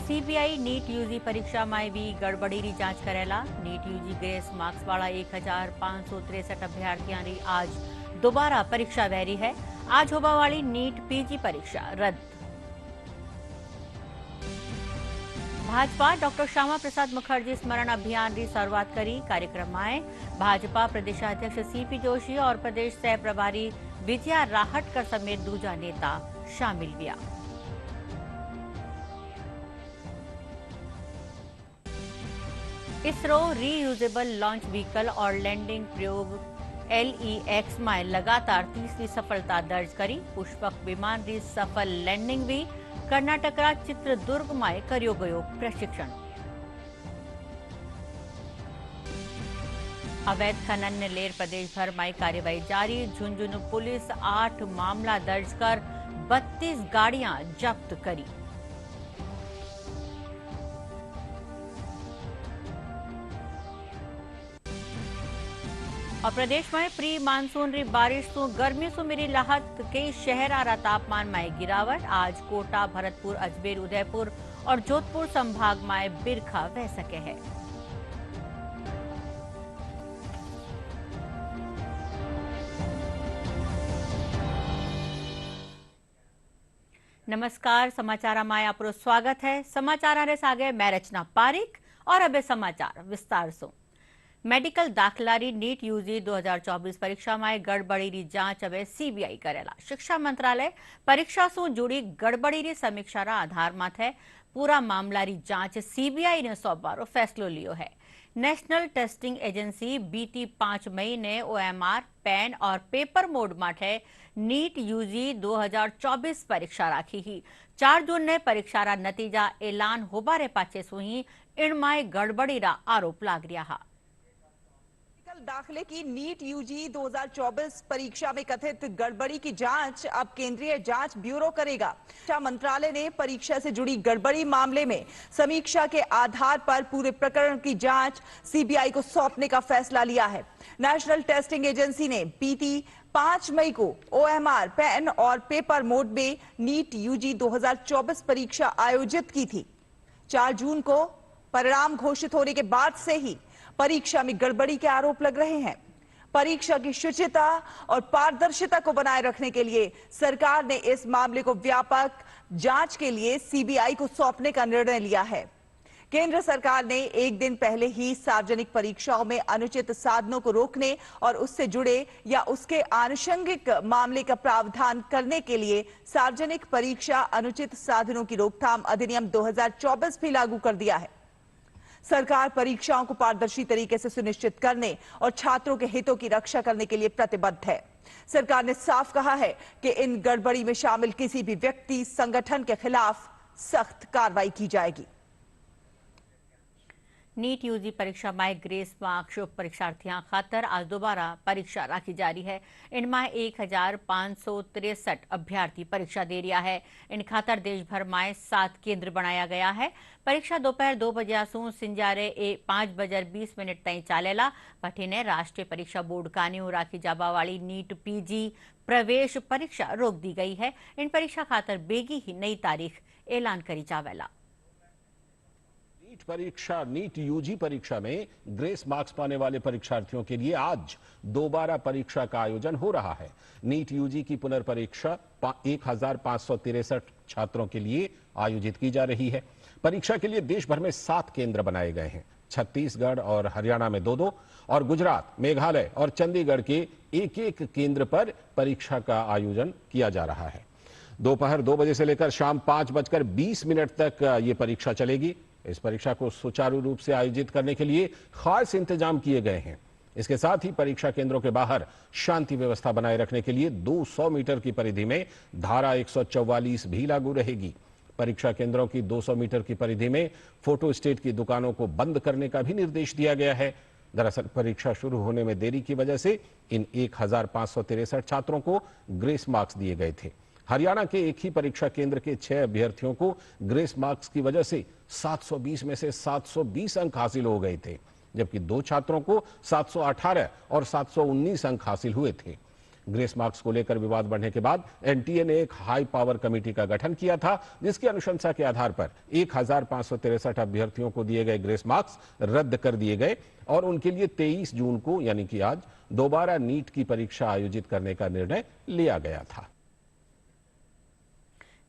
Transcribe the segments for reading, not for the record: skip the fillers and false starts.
CBI NEET UG परीक्षा में भी गड़बड़ीरी जांच करेला। नीट यूजी ग्रेस मार्क्स वाला 1563 अभ्यर्थियों री आज दोबारा परीक्षा वहरी है। आज होबा वाली नीट पीजी परीक्षा रद्द। भाजपा डॉक्टर श्यामा प्रसाद मुखर्जी स्मरण अभियान की शुरुआत करी। कार्यक्रम में भाजपा प्रदेशाध्यक्ष सीपी जोशी और प्रदेश सह प्रभारी विजया राहटकर समेत दूजा नेता शामिल हुआ। इसरो रीयूजेबल लॉन्च व्हीकल और लैंडिंग प्रयोग LEX में लगातार तीसरी सफलता दर्ज करी। पुष्पक विमान की सफल लैंडिंग भी। कर्नाटक चित्रदुर्ग में करियो गयो प्रशिक्षण। अवैध खनन ने लेर प्रदेश भर में कार्यवाही जारी। झुंझुनू पुलिस 8 मामला दर्ज कर 32 गाड़ियां जब्त करी। और प्रदेश में प्री मानसून री बारिश तो गर्मी से मिली राहत के शहर आरा तापमान में गिरावट। आज कोटा, भरतपुर, अजमेर, उदयपुर और जोधपुर संभाग में बिरखा बह सके है। नमस्कार, समाचार में आपरो स्वागत है। समाचार रे सागे मैं रचना पारिक और अब समाचार विस्तार से। मेडिकल दाखलारी नीट यूजी 2024 परीक्षा में गड़बड़ी री जांच अब सीबीआई करेला। शिक्षा मंत्रालय परीक्षा से जुड़ी गड़बड़ी री समीक्षा रा आधार माथे पूरा मामला री जांच सीबीआई ने सौंपवारो फैसलो लियो है। नेशनल टेस्टिंग एजेंसी बीती 5 मई ने OMR, पेन और पेपर मोड माटे नीट यूजी 2024 परीक्षा राखी ही। 4 जून ने परीक्षा रा नतीजा ऐलान होबारे पाछे सुही इनमाय गड़बड़ी रा आरोप लाग रिया हा। दाखिले की नीट यूजी 2024 परीक्षा में कथित गड़बड़ी की जांच अब केंद्रीय जांच ब्यूरो करेगा। शिक्षा मंत्रालय ने परीक्षा से जुड़ी गड़बड़ी मामले में समीक्षा के आधार पर पूरे प्रकरण की जांच सीबीआई को सौंपने का फैसला लिया है। नेशनल टेस्टिंग एजेंसी ने बीती 5 मई को OMR, पेन और पेपर मोड में नीट यूजी 2024 परीक्षा आयोजित की थी। 4 जून को परिणाम घोषित होने के बाद से ही परीक्षा में गड़बड़ी के आरोप लग रहे हैं। परीक्षा की शुचिता और पारदर्शिता को बनाए रखने के लिए सरकार ने इस मामले को व्यापक जांच के लिए सीबीआई को सौंपने का निर्णय लिया है। केंद्र सरकार ने एक दिन पहले ही सार्वजनिक परीक्षाओं में अनुचित साधनों को रोकने और उससे जुड़े या उसके आनुषंगिक मामले का प्रावधान करने के लिए सार्वजनिक परीक्षा अनुचित साधनों की रोकथाम अधिनियम 2024 भी लागू कर दिया है। सरकार परीक्षाओं को पारदर्शी तरीके से सुनिश्चित करने और छात्रों के हितों की रक्षा करने के लिए प्रतिबद्ध है। सरकार ने साफ कहा है कि इन गड़बड़ी में शामिल किसी भी व्यक्ति, संगठन के खिलाफ सख्त कार्रवाई की जाएगी। नीट यूजी परीक्षा में ग्रेस मार्क्स परीक्षार्थियों खातर आज दोबारा परीक्षा राखी जा रही है। इनमें 1563 अभ्यर्थी परीक्षा दे रहा है। इन खातर देश भर में 7 केंद्र बनाया गया है। परीक्षा दोपहर 2 बजे से सिंजारे 5:20 तई चालेला। पठिने राष्ट्रीय परीक्षा बोर्ड कान्यू राखी जाबा वाली नीट पीजी प्रवेश परीक्षा रोक दी गई है। इन परीक्षा खातर बेगी ही नई तारीख ऐलान करी जावेला। नीट यूजी परीक्षा में ग्रेस मार्क्स पाने वाले परीक्षार्थियों के लिए आज दोबारा परीक्षा का आयोजन हो रहा है। नीट यूजी की पुनर्परीक्षा 1563 छात्रों के लिए आयोजित की जा रही है। परीक्षा के लिए देश भर में 7 केंद्र बनाए गए हैं। छत्तीसगढ़ और हरियाणा में 2-2 और गुजरात, मेघालय और चंडीगढ़ के 1-1 केंद्र पर परीक्षा का आयोजन किया जा रहा है। दोपहर 2 बजे से लेकर शाम 5:20 तक ये परीक्षा चलेगी। इस परीक्षा को सुचारू रूप से आयोजित करने के लिए खास इंतजाम किए गए हैं। इसके साथ ही परीक्षा केंद्रों के बाहर शांति व्यवस्था बनाए रखने के लिए 200 मीटर की परिधि में धारा 144 भी लागू रहेगी। परीक्षा केंद्रों की 200 मीटर की परिधि में फोटो स्टेट की दुकानों को बंद करने का भी निर्देश दिया गया है। दरअसल परीक्षा शुरू होने में देरी की वजह से इन 1563 छात्रों को ग्रेस मार्क्स दिए गए थे। हरियाणा के एक ही परीक्षा केंद्र के 6 अभ्यर्थियों को ग्रेस मार्क्स की वजह से 720 में से 720 अंक हासिल हो गए थे, जबकि 2 छात्रों को 718 और 719 अंक हासिल हुए थे। ग्रेस मार्क्स को लेकर विवाद बढ़ने के बाद एनटीए ने एक हाई पावर कमेटी का गठन किया था, जिसकी अनुशंसा के आधार पर 1563 अभ्यर्थियों को दिए गए ग्रेस मार्क्स रद्द कर दिए गए और उनके लिए 23 जून को यानी कि आज दोबारा नीट की परीक्षा आयोजित करने का निर्णय लिया गया था।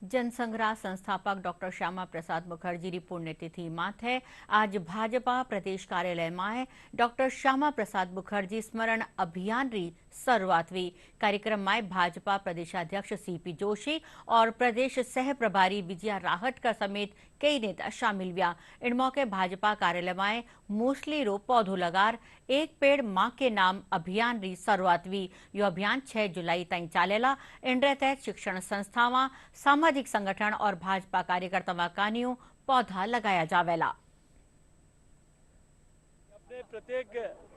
जनसंग्रह संस्थापक डॉक्टर श्यामा प्रसाद मुखर्जी की पुण्यतिथि माथे आज भाजपा प्रदेश कार्यालय में डॉक्टर श्यामा प्रसाद मुखर्जी स्मरण अभियान री शुरुआत हुई। कार्यक्रम में भाजपा प्रदेशाध्यक्ष सीपी जोशी और प्रदेश सह प्रभारी विजया राहटकर समेत कई नेता शामिल हुआ। इन मौके भाजपा कार्यालय में मूसली रो पौधो लगार एक पेड़ मां के नाम अभियान री शुरुआत हुई। यो अभियान 6 जुलाई ताईं चालेला। इन तहत शिक्षण संस्थावां, सामाजिक संगठन और भाजपा कार्यकर्ता कानियों पौधा लगाया जावेला।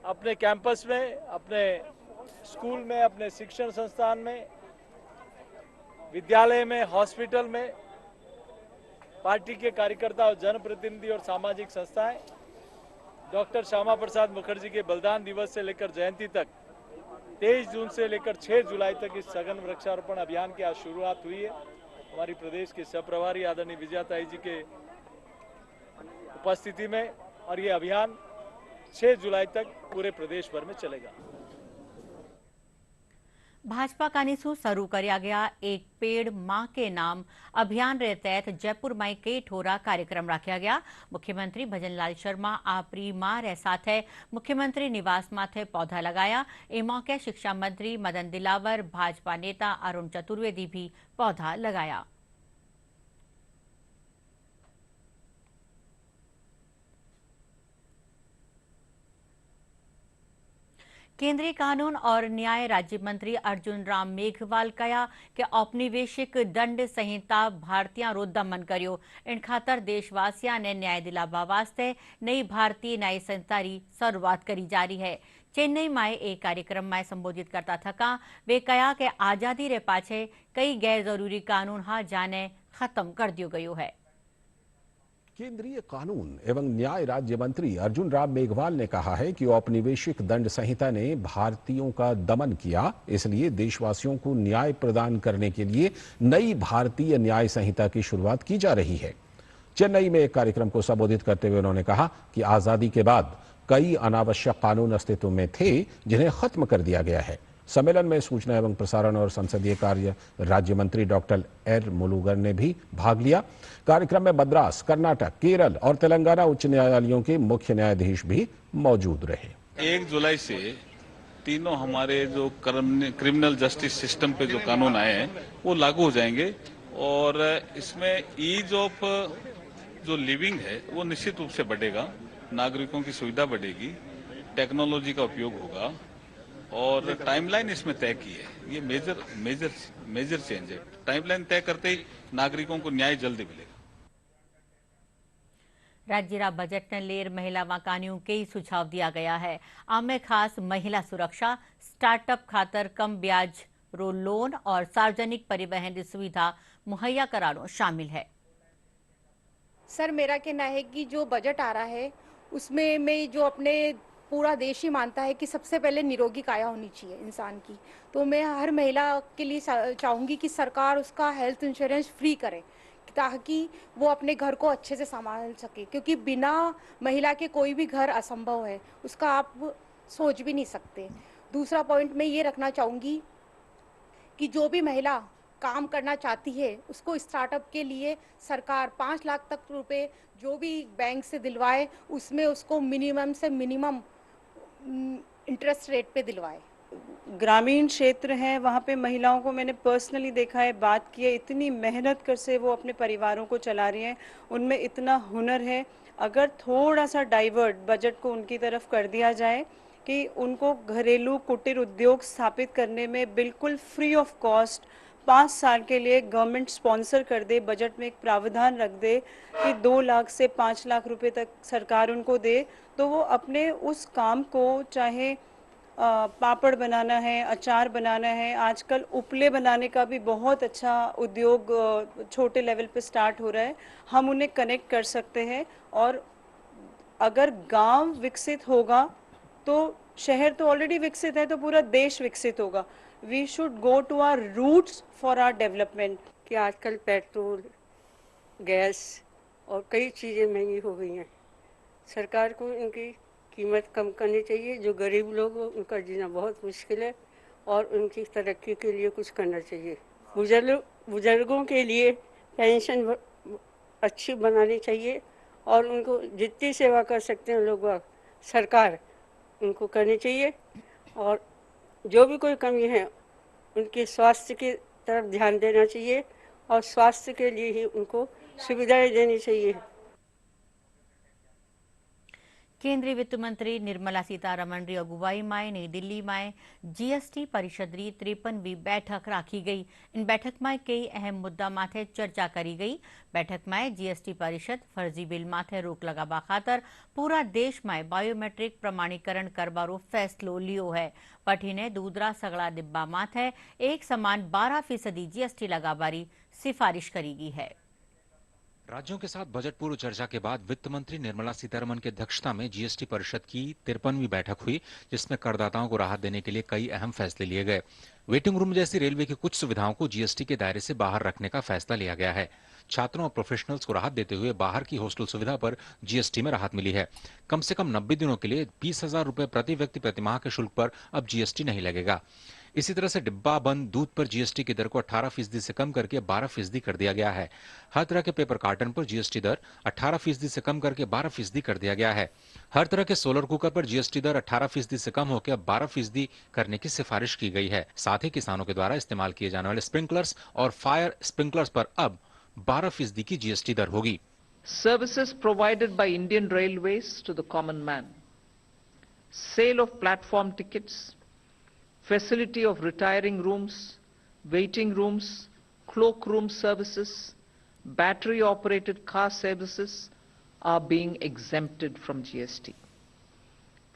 अपने कैंपस में, अपने स्कूल में, अपने शिक्षण संस्थान में, विद्यालय में, हॉस्पिटल में पार्टी के कार्यकर्ता और जनप्रतिनिधि और सामाजिक संस्थाएं डॉक्टर श्यामा प्रसाद मुखर्जी के बलिदान दिवस से लेकर जयंती तक 23 जून से लेकर 6 जुलाई तक इस सघन वृक्षारोपण अभियान की आज शुरुआत हुई है। हमारी प्रदेश के सहप्रभारी आदरणीय विजयाताई जी के उपस्थिति में, और ये अभियान 6 जुलाई तक पूरे प्रदेश भर में चलेगा। भाजपा कानीसु शुरू कराया गया एक पेड़ मां के नाम अभियान रे तहत जयपुर में कई ठोरा कार्यक्रम रखा गया। मुख्यमंत्री भजनलाल शर्मा आपरी मां रे साथे मुख्यमंत्री निवास माथे पौधा लगाया। ए मौके शिक्षा मंत्री मदन दिलावर, भाजपा नेता अरुण चतुर्वेदी भी पौधा लगाया। केंद्रीय कानून और न्याय राज्य मंत्री अर्जुन राम मेघवाल कहा कि औपनिवेशिक दंड संहिता भारतीय रो दमन करियो। इन खातर देशवासियों ने न्याय दिलावा वास्ते नई भारतीय न्याय संहिता री शुरुआत करी जा रही है। चेन्नई में एक कार्यक्रम में संबोधित करता थका वे कहा कि आजादी रे पाछे कई गैर जरूरी कानून हा जाने खत्म कर दियो गयो है। केंद्रीय कानून एवं न्याय राज्य मंत्री अर्जुन राम मेघवाल ने कहा है कि औपनिवेशिक दंड संहिता ने भारतीयों का दमन किया, इसलिए देशवासियों को न्याय प्रदान करने के लिए नई भारतीय न्याय संहिता की शुरुआत की जा रही है। चेन्नई में एक कार्यक्रम को संबोधित करते हुए उन्होंने कहा कि आजादी के बाद कई अनावश्यक कानून अस्तित्व में थे जिन्हें खत्म कर दिया गया है। सम्मेलन में सूचना एवं प्रसारण और संसदीय कार्य राज्य मंत्री डॉक्टर एर मुलुगन ने भी भाग लिया। कार्यक्रम में मद्रास, कर्नाटक, केरल और तेलंगाना उच्च न्यायालयों के मुख्य न्यायाधीश भी मौजूद रहे। 1 जुलाई से तीनों हमारे जो क्रिमिनल जस्टिस सिस्टम पे जो कानून आए हैं वो लागू हो जाएंगे और इसमें ईज ऑफ जो लिविंग है वो निश्चित रूप से बढ़ेगा, नागरिकों की सुविधा बढ़ेगी, टेक्नोलॉजी का उपयोग होगा और टाइमलाइन इसमें तय की है। ये मेजर चेंज है। टाइमलाइन तय करते ही नागरिकों को न्याय जल्दी मिलेगा। राज्य रा बजट ने लेर महिला वाकानियों कई सुझाव दिया गया है। आमे खास महिला सुरक्षा, स्टार्टअप खातर कम ब्याज रो लोन और सार्वजनिक परिवहन की सुविधा मुहैया कराना शामिल है। सर, मेरा कहना है कि जो बजट आ रहा है उसमें मैं जो अपने पूरा देश ही मानता है कि सबसे पहले निरोगी काया होनी चाहिए इंसान की, तो मैं हर महिला के लिए चाहूंगी कि सरकार उसका हेल्थ इंश्योरेंस फ्री करे ताकि वो अपने घर को अच्छे से संभाल सके, क्योंकि बिना महिला के कोई भी घर असंभव है, उसका आप सोच भी नहीं सकते। दूसरा पॉइंट मैं ये रखना चाहूंगी कि जो भी महिला काम करना चाहती है उसको स्टार्टअप के लिए सरकार 5 लाख तक रुपए जो भी बैंक से दिलवाए उसमें उसको मिनिमम से मिनिमम इंटरेस्ट रेट पे दिलवाए। ग्रामीण क्षेत्र हैं वहाँ पे महिलाओं को मैंने पर्सनली देखा है, बात की है, इतनी मेहनत कर से वो अपने परिवारों को चला रही हैं, उनमें इतना हुनर है। अगर थोड़ा सा डाइवर्ट बजट को उनकी तरफ कर दिया जाए कि उनको घरेलू कुटीर उद्योग स्थापित करने में बिल्कुल फ्री ऑफ कॉस्ट 5 साल के लिए गवर्नमेंट स्पॉन्सर कर दे, बजट में एक प्रावधान रख दे कि 2 लाख से 5 लाख रुपए तक सरकार उनको दे, तो वो अपने उस काम को, चाहे पापड़ बनाना है, अचार बनाना है, आजकल उपले बनाने का भी बहुत अच्छा उद्योग छोटे लेवल पे स्टार्ट हो रहा है, हम उन्हें कनेक्ट कर सकते हैं। और अगर गांव विकसित होगा तो शहर तो ऑलरेडी विकसित है तो पूरा देश विकसित होगा। We should go to our roots for our development. कि आजकल पेट्रोल, गैस और कई चीज़ें महंगी हो गई हैं। सरकार को इनकी कीमत कम करनी चाहिए। जो गरीब लोग हैं उनका जीना बहुत मुश्किल है और उनकी तरक्की के लिए कुछ करना चाहिए। बुजुर्गों के लिए पेंशन अच्छी बनानी चाहिए और उनको जितनी सेवा कर सकते हैं लोग सरकार उनको करनी चाहिए। और जो भी कोई कमी है उनके स्वास्थ्य की तरफ ध्यान देना चाहिए और स्वास्थ्य के लिए ही उनको सुविधाएं देनी चाहिए। केंद्रीय वित्त मंत्री निर्मला सीतारमण री अगुवाई में नई दिल्ली में जीएसटी परिषद री 53वीं बैठक राखी गई। इन बैठक में कई अहम मुद्दा माथे चर्चा करी गई। बैठक में जीएसटी परिषद फर्जी बिल माथे रोक लगावा खातर पूरा देश में बायोमेट्रिक प्रमाणीकरण करवारो फैसलो लियो है। पठी ने दूधरा सगड़ा डिब्बा माथे एक समान 12% जीएसटी लगावारी सिफारिश करी गई है। राज्यों के साथ बजट पूर्व चर्चा के बाद वित्त मंत्री निर्मला सीतारमण की अध्यक्षता में जीएसटी परिषद की 53वीं बैठक हुई, जिसमें करदाताओं को राहत देने के लिए कई अहम फैसले लिए गए। वेटिंग रूम जैसी रेलवे की कुछ सुविधाओं को जीएसटी के दायरे से बाहर रखने का फैसला लिया गया है। छात्रों और प्रोफेशनल्स को राहत देते हुए बाहर की हॉस्टल सुविधा पर जीएसटी में राहत मिली है। कम से कम 90 दिनों के लिए 20,000 रुपए प्रति व्यक्ति प्रतिमाह के शुल्क पर अब जीएसटी नहीं लगेगा। इसी तरह से डिब्बा बंद दूध पर जीएसटी की दर को 18% से कम करके 12% कर दिया गया है। हर तरह के पेपर कार्टन पर जीएसटी दर 18% से कम करके 12% कर दिया गया है। हर तरह के सोलर कुकर पर जीएसटी दर 18% से कम होकर 12% करने की सिफारिश की गई है। साथ ही किसानों के द्वारा इस्तेमाल किए जाने वाले स्प्रिंकलर्स और फायर स्प्रिंकलर्स पर अब 12% की जीएसटी दर होगी। Services provided by Indian Railways to the common man, sale of platform tickets, facility of retiring rooms, waiting rooms, cloakroom services, battery operated car services are being exempted from GST.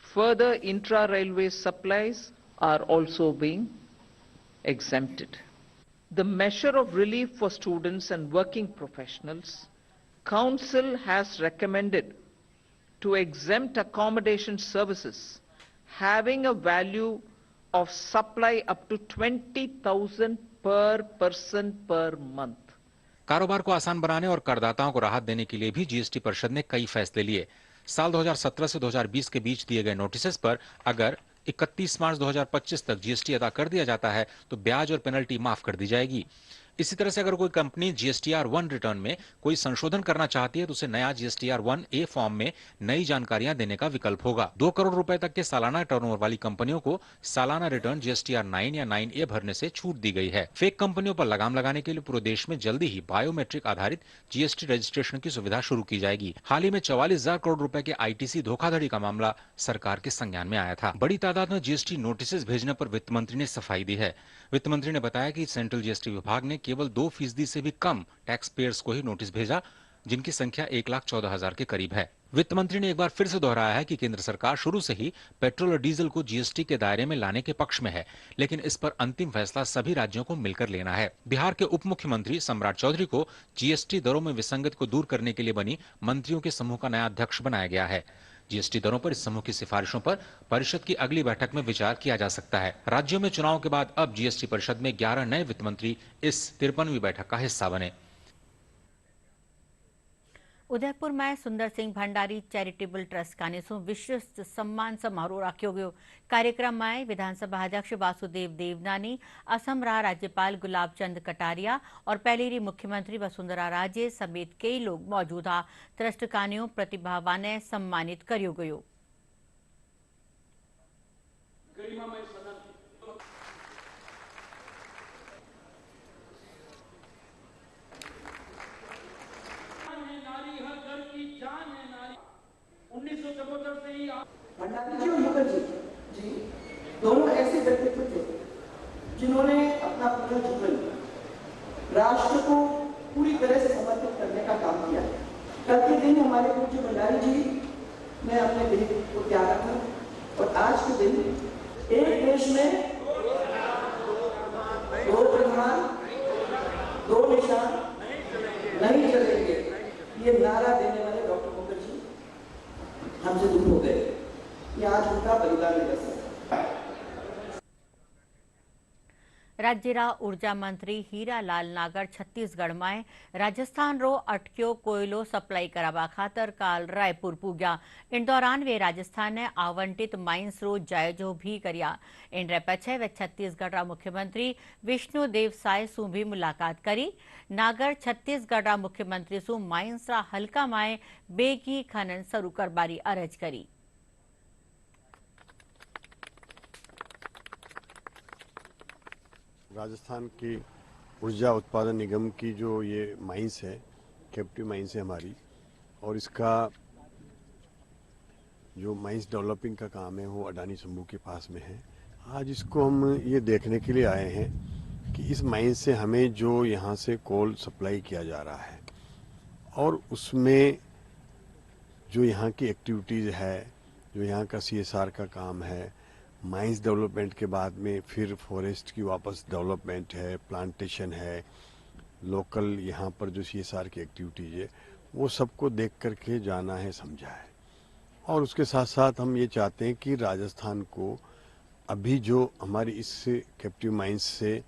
Further, intra-railway supplies are also being exempted. The measure of relief for students and working professionals, Council has recommended to exempt accommodation services having a value of supply up to 20,000 per person per month. कारोबार को आसान बनाने और करदाताओं को राहत देने के लिए भी जीएसटी परिषद ने कई फैसले लिए। साल 2017 से 2020 के बीच दिए गए नोटिस पर अगर 31 मार्च 2025 तक जीएसटी अदा कर दिया जाता है तो ब्याज और पेनल्टी माफ कर दी जाएगी। इसी तरह से अगर कोई कंपनी जीएसटीआर 1 रिटर्न में कोई संशोधन करना चाहती है तो उसे नया जीएसटीआर 1A फॉर्म में नई जानकारियां देने का विकल्प होगा। 2 करोड़ रुपए तक के सालाना टर्नओवर वाली कंपनियों को सालाना रिटर्न जीएसटीआर 9 या 9A भरने से छूट दी गई है। फेक कंपनियों पर लगाम लगाने के लिए पूरे देश में जल्दी ही बायोमेट्रिक आधारित जीएसटी रजिस्ट्रेशन की सुविधा शुरू की जाएगी। हाल ही में 44,000 करोड़ रुपए के आईटीसी धोखाधड़ी का मामला सरकार के संज्ञान में आया था। बड़ी तादाद में जीएसटी नोटिस भेजने पर वित्त मंत्री ने सफाई दी है। वित्त मंत्री ने बताया कि सेंट्रल जीएसटी विभाग ने केवल 2% से भी कम टैक्स पेयर्स को ही नोटिस भेजा, जिनकी संख्या 1,14,000 के करीब है। वित्त मंत्री ने एक बार फिर से दोहराया है कि केंद्र सरकार शुरू से ही पेट्रोल और डीजल को जीएसटी के दायरे में लाने के पक्ष में है, लेकिन इस पर अंतिम फैसला सभी राज्यों को मिलकर लेना है। बिहार के उप मुख्यमंत्री सम्राट चौधरी को जीएसटी दरों में विसंगति को दूर करने के लिए बनी मंत्रियों के समूह का नया अध्यक्ष बनाया गया है। जीएसटी दरों पर इस समूह की सिफारिशों पर परिषद की अगली बैठक में विचार किया जा सकता है। राज्यों में चुनाव के बाद अब जीएसटी परिषद में 11 नए वित्त मंत्री इस 53वीं बैठक का हिस्सा बने। उदयपुर में सुंदर सिंह भंडारी चैरिटेबल ट्रस्ट का विशिष्ट सम्मान समारोह रखो गयो। कार्यक्रम में विधानसभा अध्यक्ष वासुदेव देवनानी, असम रा राज्यपाल गुलाब चंद कटारिया और पहली मुख्यमंत्री वसुंधरा राजे समेत कई लोग मौजूद था। ट्रस्ट कानियों प्रतिभावान ने सम्मानित करो गयो। भंडारी जी और मुखर्जी जी दोनों ऐसे व्यक्तित्व थे जिन्होंने अपना पूरा जीवन राष्ट्र को पूरी तरह से समर्पित करने का काम किया। कल के दिन हमारे पूज्य भंडारी जी ने अपने देश को त्यागा था और आज के दिन एक देश में 2 प्रधान 2 निशान नहीं चलेंगे, ये नारा देने वाले डॉक्टर मुखर्जी हमसे दूर हो गए। ये आज उनका बलिदान दिवस है। राज्यरा ऊर्जा मंत्री हीरालाल नागर छत्तीसगढ़ में राजस्थान रो अटक्यो कोयलो सप्लाई करावा खातर काल रायपुर पूग्या। इन दौरान वे राजस्थान ने आवंटित माइंस रो जायजो भी कर्या। इन रे पछे वे छत्तीसगढ़ रा मुख्यमंत्री विष्णुदेव साय सु भी मुलाकात करी। नागर छत्तीसगढ़ रा मुख्यमंत्री सु माइंस रा हल्का में बेगी खनन शुरू करबारी अरज करी। राजस्थान की ऊर्जा उत्पादन निगम की जो ये माइंस है, कैप्टिव माइंस है हमारी, और इसका जो माइंस डेवलपिंग का काम है वो अडानी समूह के पास में है। आज इसको हम ये देखने के लिए आए हैं कि इस माइंस से हमें जो यहाँ से कोल सप्लाई किया जा रहा है और उसमें जो यहाँ की एक्टिविटीज़ है, जो यहाँ का CSR का काम है, माइंस डेवलपमेंट के बाद में फिर फॉरेस्ट की वापस डेवलपमेंट है, प्लांटेशन है, लोकल यहाँ पर जो CSR की एक्टिविटीज है वो सबको देख करके जाना है, समझा है। और उसके साथ साथ हम ये चाहते हैं कि राजस्थान को अभी जो हमारी इस कैप्टिव माइंस से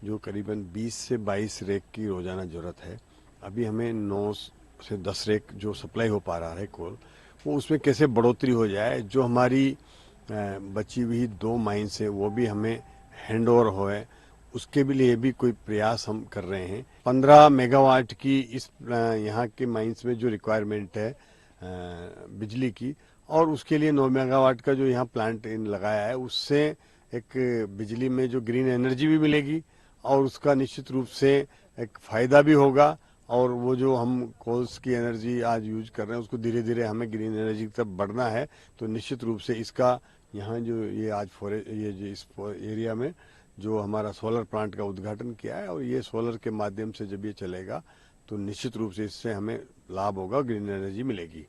जो करीबन 20 से 22 रेक की रोजाना ज़रूरत है, अभी हमें 9 से 10 रेक जो सप्लाई हो पा रहा है कोल, वो उसमें कैसे बढ़ोतरी हो जाए। जो हमारी बची हुई 2 माइंस है वो भी हमें हैंड ओवर होए, उसके भी लिए भी कोई प्रयास हम कर रहे हैं। 15 मेगावाट की इस यहाँ के माइंस में जो रिक्वायरमेंट है बिजली की, और उसके लिए 9 मेगावाट का जो यहाँ प्लांट लगाया है, उससे एक बिजली में जो ग्रीन एनर्जी भी मिलेगी और उसका निश्चित रूप से एक फायदा भी होगा। और वो जो हम कोल्स की एनर्जी आज यूज कर रहे हैं उसको धीरे धीरे हमें ग्रीन एनर्जी की तरफ बढ़ना है। तो निश्चित रूप से इसका यहाँ जो ये आज ये जो इस एरिया में जो हमारा सोलर प्लांट का उद्घाटन किया है, और ये सोलर के माध्यम से जब ये चलेगा तो निश्चित रूप से इससे हमें लाभ होगा, ग्रीन एनर्जी मिलेगी।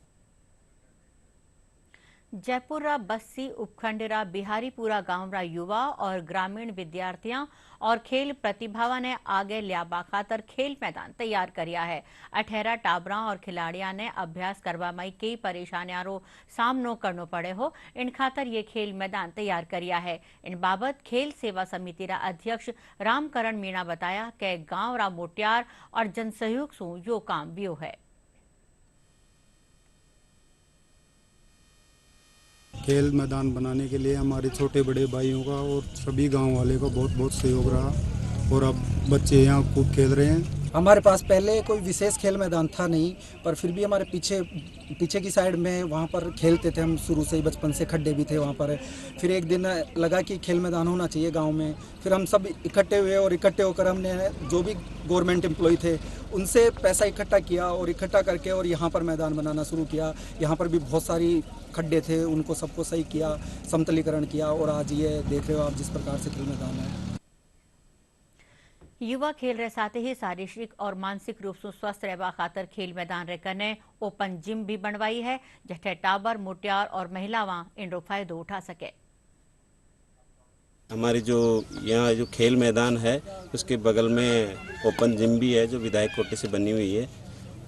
जयपुर रा बस्सी उपखंड रा बिहारीपुरा गांव रा युवा और ग्रामीण विद्यार्थियों और खेल प्रतिभावा ने आगे लियाबा खातर खेल मैदान तैयार किया है। 18 टाबरा और खिलाड़ियों ने अभ्यास करवा में कई परेशानियों रो सामनो करनो पड़े हो, इन खातर ये खेल मैदान तैयार किया है। इन बाबत खेल सेवा समिति रा अध्यक्ष रामकरण मीणा बताया कि गांव रा मोटियार और जनसहयोग सु यो काम व्यो है। खेल मैदान बनाने के लिए हमारे छोटे बड़े भाइयों का और सभी गांव वाले का बहुत बहुत सहयोग रहा और अब बच्चे यहाँ खूब खेल रहे हैं। हमारे पास पहले कोई विशेष खेल मैदान था नहीं, पर फिर भी हमारे पीछे की साइड में वहाँ पर खेलते थे हम शुरू से ही, बचपन से खड्डे भी थे वहाँ पर। फिर एक दिन लगा कि खेल मैदान होना चाहिए गांव में, फिर हम सब इकट्ठे हुए और इकट्ठे होकर हमने जो भी गवर्नमेंट एम्प्लॉय थे उनसे पैसा इकट्ठा किया और इकट्ठा करके और यहाँ पर मैदान बनाना शुरू किया। यहाँ पर भी बहुत सारी खड्डे थे, उनको सबको सही किया, समतलीकरण किया और आज ये देख रहे हो आप जिस प्रकार से खेल मैदान है। युवा खेल रहे साथ ही शारीरिक और मानसिक रूप से स्वस्थ रहवा खातर खेल मैदान रे कने ओपन जिम भी बनवाई है, जठे टाबर मोटियार और महिलावां इनरो फायदो उठा सके। हमारी जो यहाँ जो खेल मैदान है उसके बगल में ओपन जिम भी है जो विधायक कोटे से बनी हुई है,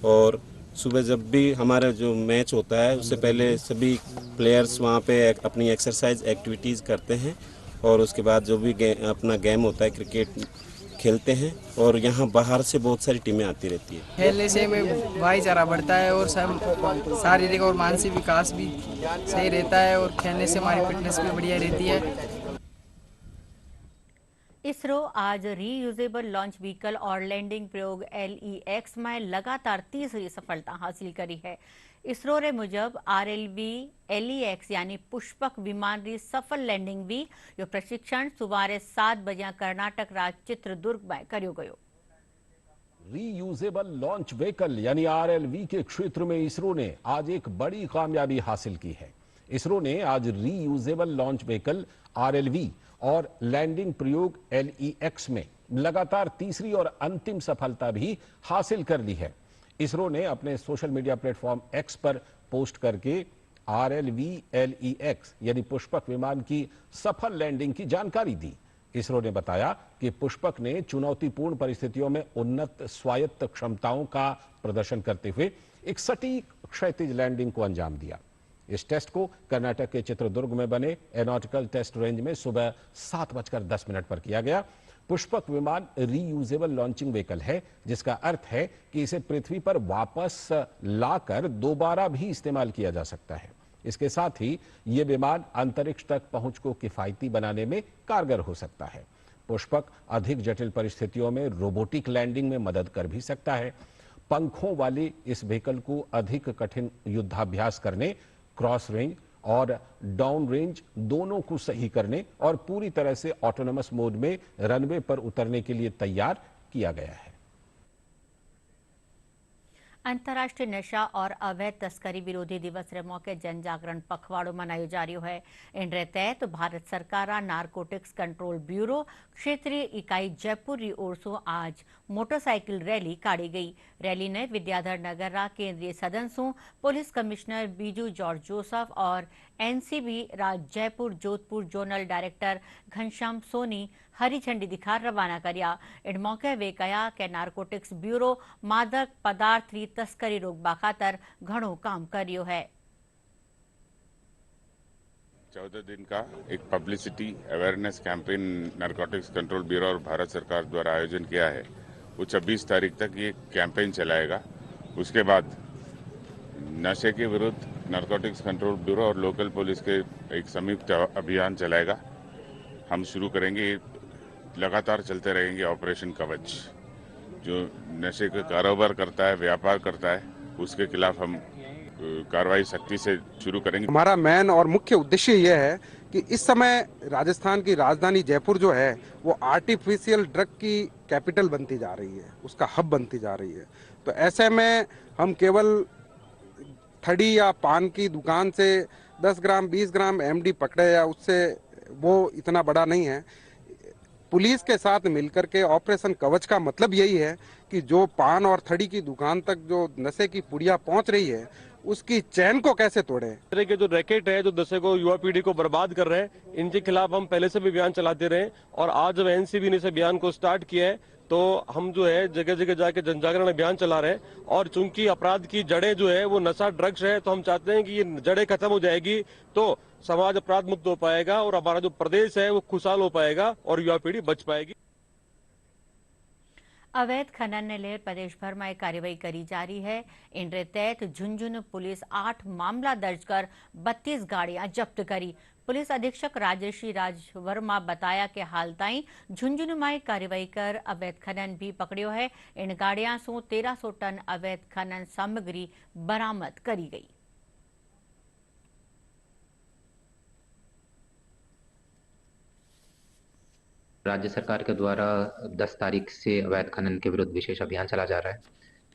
और सुबह जब भी हमारा जो मैच होता है उससे पहले सभी प्लेयर्स वहाँ पे अपनी एक्सरसाइज एक्टिविटीज़ करते हैं और उसके बाद जो भी अपना गेम होता है क्रिकेट खेलते हैं। और यहाँ बाहर से बहुत सारी टीमें आती रहती है। खेलने से में भाईचारा बढ़ता है और सब शारीरिक और मानसिक विकास भी सही रहता है और खेलने से हमारी फिटनेस भी बढ़िया रहती है। इसरो आज रीयूजेबल लॉन्च व्हीकल और लैंडिंग प्रयोग LEX में लगातार तीसरी सफलता हासिल करी है। इसरो रे मुजब RLV LEX यानी पुष्पक विमान री सफल लैंडिंग भी यो प्रशिक्षण सुबारे 7 बजे कर्नाटक राज चित्रदुर्ग में करियो गयो। रीयूजेबल लॉन्च व्हीकल यानी RLV के क्षेत्र में इसरो ने आज एक बड़ी कामयाबी हासिल की है। इसरो ने आज रीयूजेबल लॉन्च व्हीकल RLV और लैंडिंग प्रयोग LEX में लगातार तीसरी और अंतिम सफलता भी हासिल कर ली है। इसरो ने अपने सोशल मीडिया प्लेटफॉर्म X पर पोस्ट करके RLV LEX यानी पुष्पक विमान की सफल लैंडिंग की जानकारी दी। इसरो ने बताया कि पुष्पक ने चुनौतीपूर्ण परिस्थितियों में उन्नत स्वायत्त क्षमताओं का प्रदर्शन करते हुए एक सटीक क्षैतिज लैंडिंग को अंजाम दिया। इस टेस्ट को कर्नाटक के चित्रदुर्ग में बने एरोनॉटिकल टेस्ट रेंज में सुबह 7:10 पर किया गया। पुष्पक विमान रीयूजेबल लॉन्चिंग व्हीकल है, जिसका अर्थ है कि इसे पृथ्वी पर वापस लाकर दोबारा भी इस्तेमाल किया जा सकता है। इसके साथ ही यह विमान अंतरिक्ष तक पहुंच को किफायती बनाने में कारगर हो सकता है। पुष्पक अधिक जटिल परिस्थितियों में रोबोटिक लैंडिंग में मदद कर भी सकता है। पंखों वाले इस व्हीकल को अधिक कठिन युद्धाभ्यास करने, क्रॉस रेंज और डाउन रेंज दोनों को सही करने और पूरी तरह से ऑटोनोमस मोड में रनवे पर उतरने के लिए तैयार किया गया है। अंतर्राष्ट्रीय नशा और अवैध तस्करी विरोधी दिवस रे मौके जन जागरण पखवाड़ो मनायो जा रह्यो है। इनरे तहत भारत सरकार नारकोटिक्स कंट्रोल ब्यूरो क्षेत्रीय इकाई जयपुर री ओर से आज मोटरसाइकिल रैली काढ़ी गई। रैली ने विद्याधर नगर रा केंद्रीय सदन सु police commissioner Biju George Joseph और एनसीबी राज जयपुर जोधपुर जोनल डायरेक्टर घनश्याम सोनी हरी झंडी दिखा रवाना कर्या। इन मौके वे कहा कि नारकोटिक्स ब्यूरो मादक पदार्थ री तस्करी रोकवा खातर घणो काम कर्यो है। 14 दिन का एक publicity awareness campaign narcotics control bureau और भारत सरकार द्वारा आयोजन किया है। वो 26 तारीख तक ये कैंपेन चलाएगा। उसके बाद नशे के विरुद्ध नारकोटिक्स कंट्रोल ब्यूरो और लोकल पुलिस के एक संयुक्त अभियान चलाएगा। हम शुरू करेंगे, लगातार चलते रहेंगे ऑपरेशन कवच। जो नशे का कारोबार करता है, व्यापार करता है, उसके खिलाफ हम कार्रवाई सख्ती से शुरू करेंगे। हमारा मेन और मुख्य उद्देश्य यह है कि इस समय राजस्थान की राजधानी जयपुर जो है वो आर्टिफिशियल ड्रग की कैपिटल बनती जा रही है, उसका हब बनती जा रही है। तो ऐसे में हम केवल थड़ी या पान की दुकान से 10 ग्राम 20 ग्राम एमडी पकड़े या उससे वो इतना बड़ा नहीं है। पुलिस के साथ मिलकर के ऑपरेशन कवच का मतलब यही है कि जो पान और थड़ी की दुकान तक जो नशे की पुड़िया पहुंच रही है उसकी चैन को कैसे तोड़े। तरह के जो रैकेट है जो नशे को युवा पीढ़ी को बर्बाद कर रहे हैं, इनके खिलाफ हम पहले से भी अभियान चलाते रहे और आज जब एनसीबी ने इस अभियान को स्टार्ट किया है तो हम जो है जगह जगह जाके जन जागरण अभियान चला रहे हैं। और चूंकि अपराध की जड़ें जो है वो नशा ड्रग्स है, तो हम चाहते हैं कि ये जड़ें खत्म हो जाएगी तो समाज अपराध मुक्त हो पाएगा और हमारा जो प्रदेश है वो खुशहाल हो पाएगा और युवा पीढ़ी बच पाएगी। अवैध खनन ने लेकर प्रदेश भर में कार्यवाही करी जा रही है। इनके तहत झुंझुनू पुलिस 8 मामला दर्ज कर 32 गाड़ियां जब्त करी। पुलिस अधीक्षक राजश्री राज वर्मा बताया कि हाल ताईं झुंझुनू में कार्यवाही कर अवैध खनन भी पकड़ियो है। इन गाड़ियां से 1300 टन अवैध खनन सामग्री बरामद करी गई। राज्य सरकार के द्वारा 10 तारीख से अवैध खनन के विरुद्ध विशेष अभियान चला जा रहा है।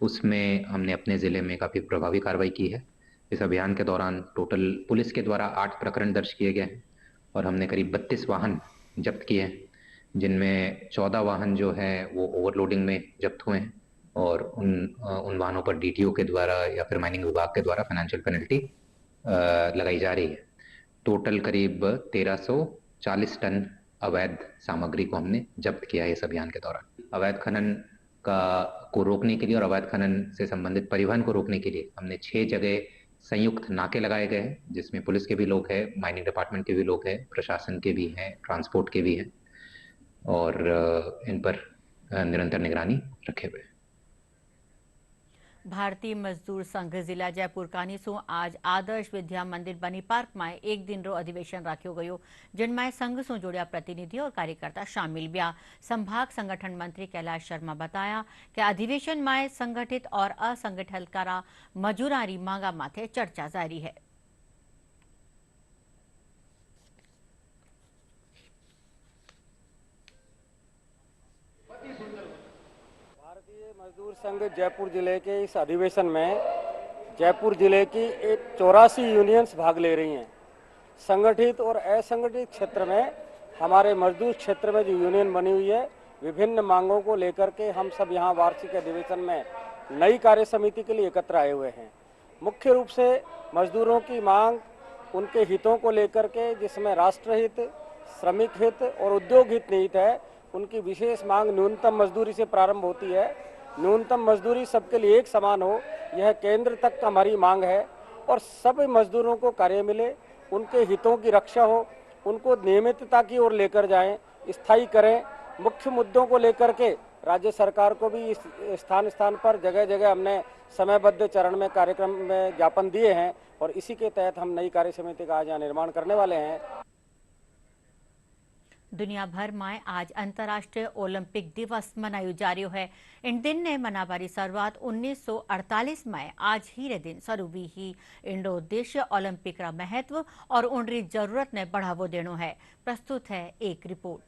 उसमें हमने अपने जिले में काफी प्रभावी कार्रवाई की है। इस अभियान के दौरान टोटल पुलिस के द्वारा 8 प्रकरण दर्ज किए गए हैं और हमने करीब 32 वाहन जब्त किए हैं, जिनमें 14 वाहन जो है वो ओवरलोडिंग में जब्त हुए हैं और उन वाहनों पर डीटीओ के द्वारा या फिर माइनिंग विभाग के द्वारा फाइनेंशियल पेनल्टी लगाई जा रही है। टोटल करीब 1340 टन अवैध सामग्री को हमने जब्त किया है इस अभियान के दौरान। अवैध खनन को रोकने के लिए और अवैध खनन से संबंधित परिवहन को रोकने के लिए हमने 6 जगह संयुक्त नाके लगाए गए हैं, जिसमें पुलिस के भी लोग हैं, माइनिंग डिपार्टमेंट के भी लोग हैं, प्रशासन के भी हैं, ट्रांसपोर्ट के भी हैं और इन पर निरंतर निगरानी रखे हुए हैं। भारतीय मजदूर संघ जिला जयपुर कानी सु आज आदर्श विद्या मंदिर बनी पार्क में एक दिन रो अधिवेशन राख्यो गयो, जिनमें संघ सु जोड़िया प्रतिनिधि और कार्यकर्ता शामिल बिया। संभाग संगठन मंत्री कैलाश शर्मा बताया कि अधिवेशन में संगठित और असंगठित करा मजूरारी मांगा माथे चर्चा जारी है। मजदूर संघ जयपुर जिले के इस अधिवेशन में जयपुर जिले की 84 यूनियंस भाग ले रही हैं। संगठित और असंगठित क्षेत्र में हमारे मजदूर क्षेत्र में जो यूनियन बनी हुई है, विभिन्न मांगों को लेकर के हम सब यहाँ वार्षिक अधिवेशन में नई कार्य समिति के लिए एकत्र आए हुए हैं। मुख्य रूप से मजदूरों की मांग, उनके हितों को लेकर के, जिसमें राष्ट्रहित, श्रमिक हित और उद्योग हित निहित है। उनकी विशेष मांग न्यूनतम मजदूरी से प्रारंभ होती है। न्यूनतम मजदूरी सबके लिए एक समान हो, यह केंद्र तक का हमारी मांग है। और सभी मजदूरों को कार्य मिले, उनके हितों की रक्षा हो, उनको नियमितता की ओर लेकर जाएं, स्थायी करें। मुख्य मुद्दों को लेकर के राज्य सरकार को भी स्थान स्थान पर जगह जगह हमने समयबद्ध चरण में कार्यक्रम में ज्ञापन दिए हैं और इसी के तहत हम नई कार्य समिति का आज यहाँ निर्माण करने वाले हैं। दुनिया भर में आज अंतर्राष्ट्रीय ओलंपिक दिवस मनायो जा रह्यो है। इन दिन ने मनावारी शुरुआत 1948 में आज ही रे दिन शुरू हुई ही। इंडो उद्देश्य ओलंपिक का महत्व और उनकी जरूरत ने बढ़ावो देनो है। प्रस्तुत है एक रिपोर्ट।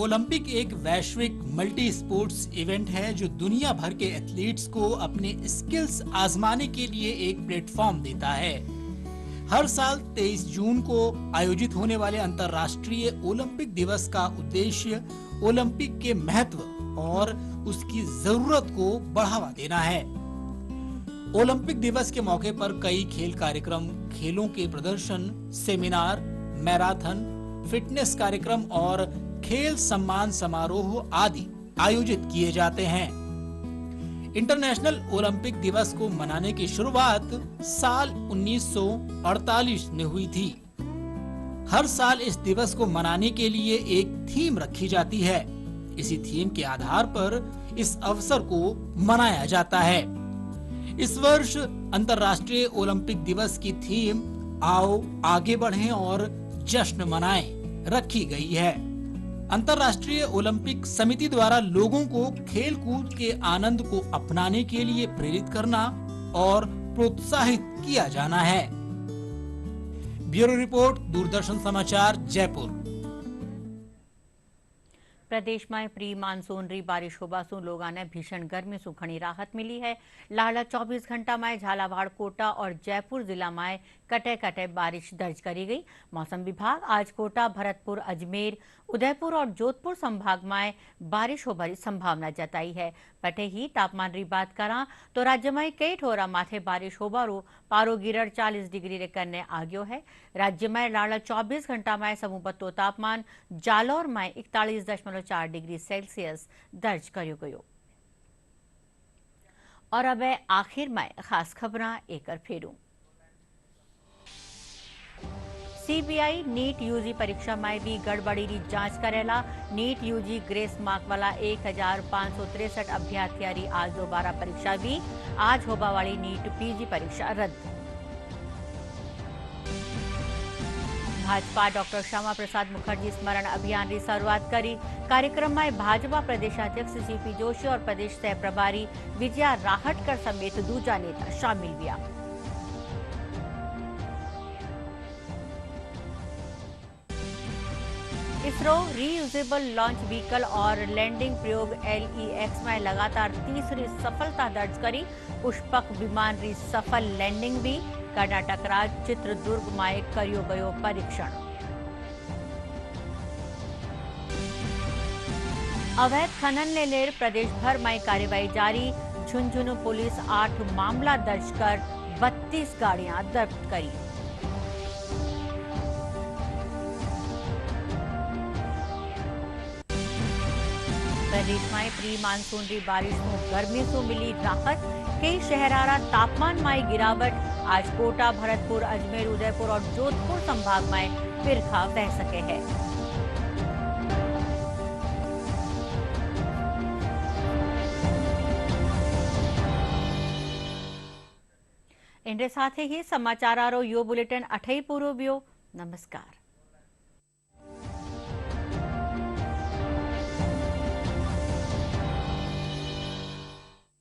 ओलंपिक एक वैश्विक मल्टी स्पोर्ट्स इवेंट है जो दुनिया भर के एथलीट्स को अपने स्किल्स आजमाने के लिए एक प्लेटफॉर्म देता है। हर साल 23 जून को आयोजित होने वाले अंतर्राष्ट्रीय ओलंपिक दिवस का उद्देश्य ओलंपिक के महत्व और उसकी जरूरत को बढ़ावा देना है। ओलंपिक दिवस के मौके पर कई खेल कार्यक्रम, खेलों के प्रदर्शन, सेमिनार, मैराथन, फिटनेस कार्यक्रम और खेल सम्मान समारोह आदि आयोजित किए जाते हैं। इंटरनेशनल ओलंपिक दिवस को मनाने की शुरुआत साल 1948 में हुई थी। हर साल इस दिवस को मनाने के लिए एक थीम रखी जाती है। इसी थीम के आधार पर इस अवसर को मनाया जाता है। इस वर्ष अंतर्राष्ट्रीय ओलंपिक दिवस की थीम आओ आगे बढ़ें और जश्न मनाएं रखी गई है। अंतर्राष्ट्रीय ओलंपिक समिति द्वारा लोगों को खेल कूद के आनंद को अपनाने के लिए प्रेरित करना और प्रोत्साहित किया जाना है। ब्यूरो रिपोर्ट, दूरदर्शन समाचार, जयपुर। प्रदेश में प्री मानसून री बारिश होबा सु लोगों ने भीषण गर्मी सु घनी राहत मिली है। लाला 24 घंटा में झालावाड़, कोटा और जयपुर जिला में कटे कटे बारिश दर्ज करी गई। मौसम विभाग आज कोटा, भरतपुर, अजमेर, उदयपुर और जोधपुर संभाग में बारिश होबारी संभावना जताई है। पटे ही तापमान री बात करा तो राज्य में कई ठोरा माथे बारिश होबारो पारो गिरड़ 40 डिग्री रे करने आ गयो है। राज्य में लाला 24 घंटा में समूपतो तापमान जालोर में 41.4 डिग्री सेल्सियस दर्ज करो गयो। और अब आखिर में खास खबरां एक फेरू। सीबीआई नीट यूजी परीक्षा में भी गड़बड़ी की जांच करेला। नीट यूजी ग्रेस मार्क वाला 1563 अभ्यर्थियों आज दोबारा परीक्षा भी। आज होबा वाली नीट पीजी परीक्षा रद्द। भाजपा डॉक्टर श्यामा प्रसाद मुखर्जी स्मरण अभियान की शुरुआत करी। कार्यक्रम में भाजपा प्रदेशाध्यक्ष सीपी जोशी और प्रदेश सह प्रभारी विजया राहटकर समेत दूजा नेता शामिल हुआ। इसरो रीयूजेबल लॉन्च व्हीकल और लैंडिंग प्रयोग LEX में लगातार तीसरी सफलता दर्ज करी। पुष्पक विमान री सफल लैंडिंग भी। कर्नाटक राज्य चित्रदुर्ग में करियो गयो परीक्षण। अवैध खनन ने लेर प्रदेश भर में कार्यवाही जारी। झुंझुनू पुलिस 8 मामला दर्ज कर 32 गाड़ियां जब्त करी। प्रदेश में प्री मानसून की बारिश को गर्मी से मिली राहत। कई शहरारा तापमान में गिरावट। आज कोटा, भरतपुर, अजमेर, उदयपुर और जोधपुर संभाग में फिरका बह सके है। इनके साथ ही समाचारों यो बुलेटिन अठई पूरो व्यो। नमस्कार।